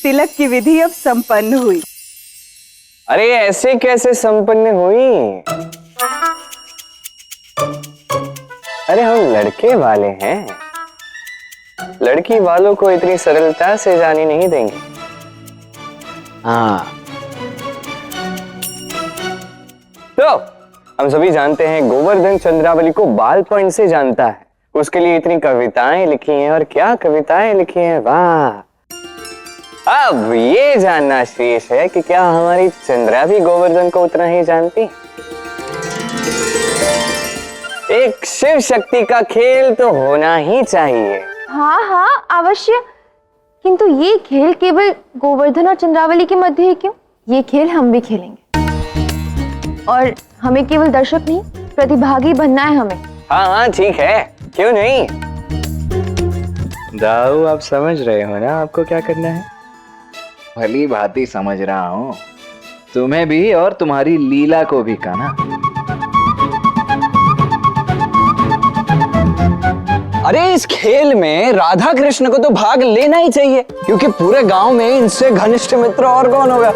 तिलक की विधि अब संपन्न हुई। अरे ऐसे कैसे संपन्न हुई? अरे हम लड़के वाले हैं, लड़की वालों को इतनी सरलता से जाने नहीं देंगे। हाँ, तो हम सभी जानते हैं गोवर्धन चंद्रावली को बालपन से जानता है। उसके लिए इतनी कविताएं लिखी हैं, और क्या कविताएं लिखी हैं, वाह। अब ये जानना शेष है कि क्या हमारी चंद्रा भी गोवर्धन को उतना ही जानती है? एक शिव शक्ति का खेल तो होना ही चाहिए। हाँ हाँ अवश्य, किंतु ये खेल केवल गोवर्धन और चंद्रावली के मध्य ही क्यों? ये खेल हम भी खेलेंगे, और हमें केवल दर्शक नहीं प्रतिभागी बनना है हमें। हाँ हाँ ठीक है, क्यों नहीं। दाऊ आप समझ रहे हो ना आपको क्या करना है? भली भांति समझ रहा हूँ, तुम्हें भी और तुम्हारी लीला को भी का ना। अरे इस खेल में राधा कृष्ण को तो भाग लेना ही चाहिए, क्योंकि पूरे गांव में इनसे घनिष्ठ मित्र और कौन होगा।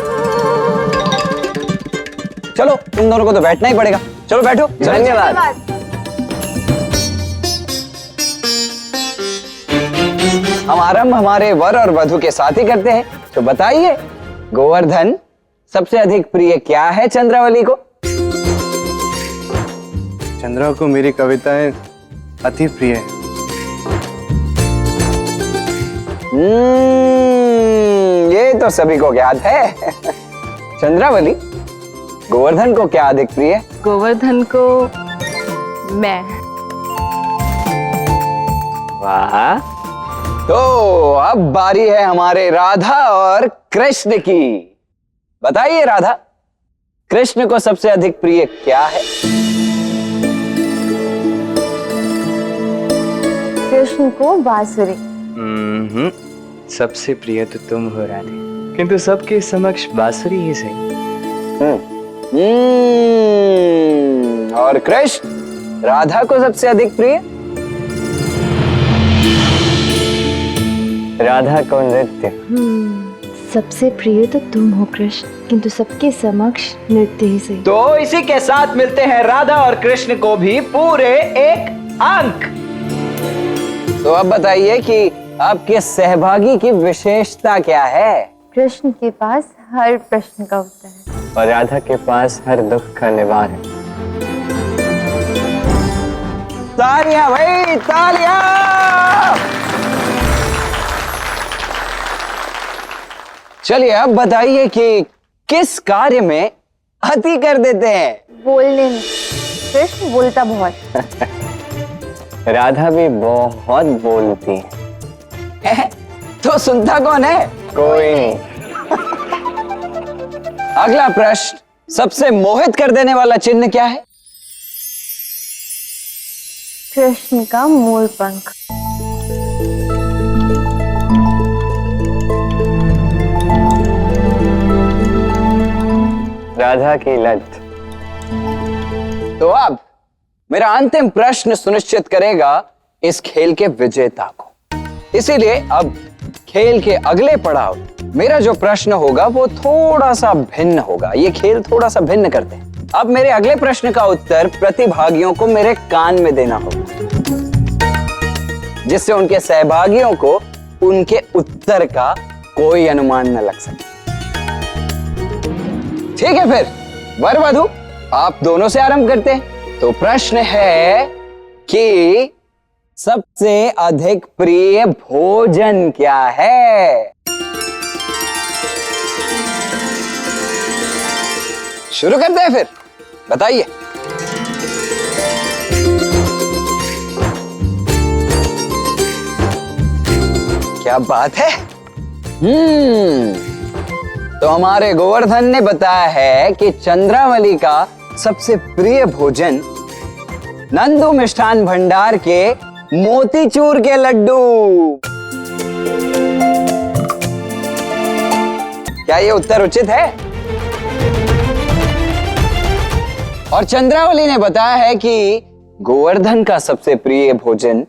चलो तुम दोनों को तो बैठना ही पड़ेगा, चलो बैठो। धन्यवाद। हम आरंभ हमारे वर और वधु के साथ ही करते हैं, तो बताइए गोवर्धन सबसे अधिक प्रिय क्या है चंद्रावली को? चंद्रा को मेरी कविताएं अति प्रिय है। ये तो सभी को ज्ञात है। चंद्रावली, गोवर्धन को क्या अधिक प्रिय है? गोवर्धन को मैं। वाह, तो अब बारी है हमारे राधा और कृष्ण की। बताइए राधा, कृष्ण को सबसे अधिक प्रिय क्या है? कृष्ण को बांसुरी। सबसे प्रिय तो तुम हो राधे, किंतु सबके समक्ष बांसुरी ही सही। और कृष्ण, राधा को सबसे अधिक प्रिय? राधा को नृत्य। सबसे प्रिय तो तुम हो कृष्ण, किंतु सबके समक्ष नृत्य ही सही। तो इसी के साथ मिलते हैं राधा और कृष्ण को भी पूरे 1 अंक। तो अब बताइए कि आपके सहभागी की विशेषता क्या है? कृष्ण के पास हर प्रश्न का उत्तर है, और राधा के पास हर दुख का निवारण। तालियां भाई, तालियां। चलिए अब बताइए कि किस कार्य में अति कर देते हैं? बोलने में। कृष्ण बोलता बहुत। राधा भी बहुत बोलती है। तो सुनता कौन है? कोई नहीं। अगला प्रश्न, सबसे मोहित कर देने वाला चिन्ह क्या है? कृष्ण का मूल पंख। राधा की लत। तो अब मेरा अंतिम प्रश्न सुनिश्चित करेगा इस खेल के विजेता को। इसीलिए अब खेल के अगले पड़ाव मेरा जो प्रश्न होगा वो थोड़ा सा भिन्न होगा। ये खेल थोड़ा सा भिन्न करते हैं। अब मेरे अगले प्रश्न का उत्तर प्रतिभागियों को मेरे कान में देना होगा, जिससे उनके सहभागियों को उनके उत्तर का कोई अनुमान न लग सके। ठीक है, फिर वर वधु आप दोनों से आरंभ करते हैं। तो प्रश्न है कि सबसे अधिक प्रिय भोजन क्या है? शुरू करते हैं, फिर बताइए। क्या बात है। तो हमारे गोवर्धन ने बताया है कि चंद्रावली का सबसे प्रिय भोजन नंदू मिष्ठान भंडार के मोतीचूर के लड्डू। क्या ये उत्तर उचित है? और चंद्रावली ने बताया है कि गोवर्धन का सबसे प्रिय भोजन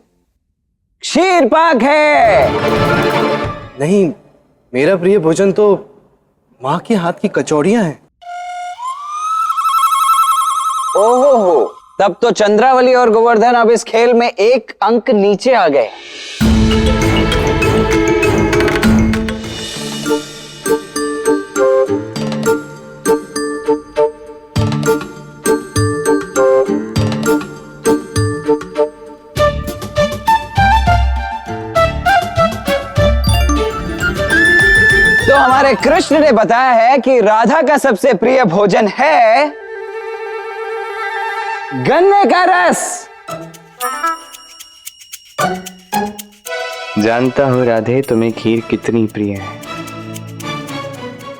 क्षीर पाक है। नहीं, मेरा प्रिय भोजन तो माँ के हाथ की कचौड़ियां हैं। ओहो हो, तब तो चंद्रावली और गोवर्धन अब इस खेल में एक अंक नीचे आ गए। तो हमारे कृष्ण ने बताया है कि राधा का सबसे प्रिय भोजन है गन्ने का रस। जानता हूँ राधे तुम्हें खीर कितनी प्रिय है,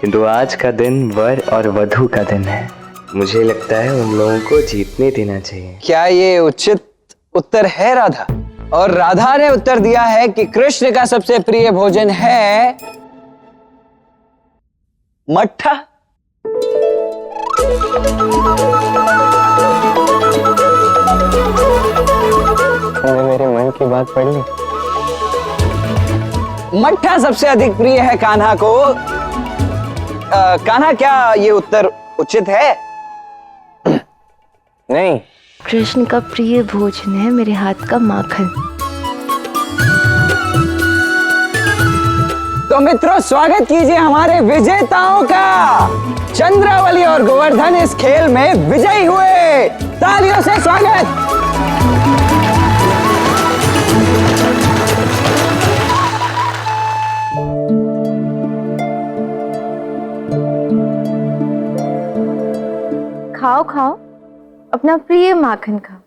किंतु आज का दिन वर और वधू का दिन है। मुझे लगता है उन लोगों को जीतने देना चाहिए। क्या ये उचित उत्तर है राधा? और राधा ने उत्तर दिया है कि कृष्ण का सबसे प्रिय भोजन है मट्ठा। तुमने मेरे मन की बात पढ़ ली। मट्ठा सबसे अधिक प्रिय है कान्हा को। कान्हा, क्या ये उत्तर उचित है? नहीं। कृष्ण का प्रिय भोजन है मेरे हाथ का माखन। तो मित्रों, स्वागत कीजिए हमारे विजेताओं का। चंद्रावली और गोवर्धन इस खेल में विजयी हुए। तालियों से स्वागत। खाओ खाओ, अपना प्रिय माखन खाओ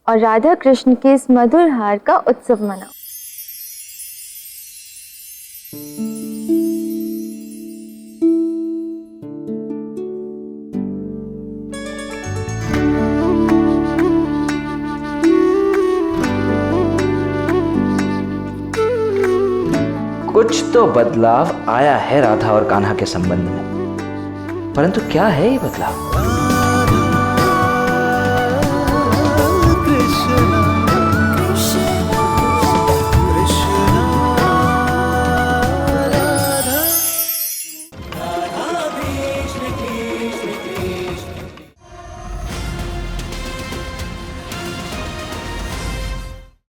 और राधा कृष्ण के इस मधुर हार का उत्सव मनाओ। कुछ तो बदलाव आया है राधा और कान्हा के संबंध में, परंतु क्या है ये बदलाव?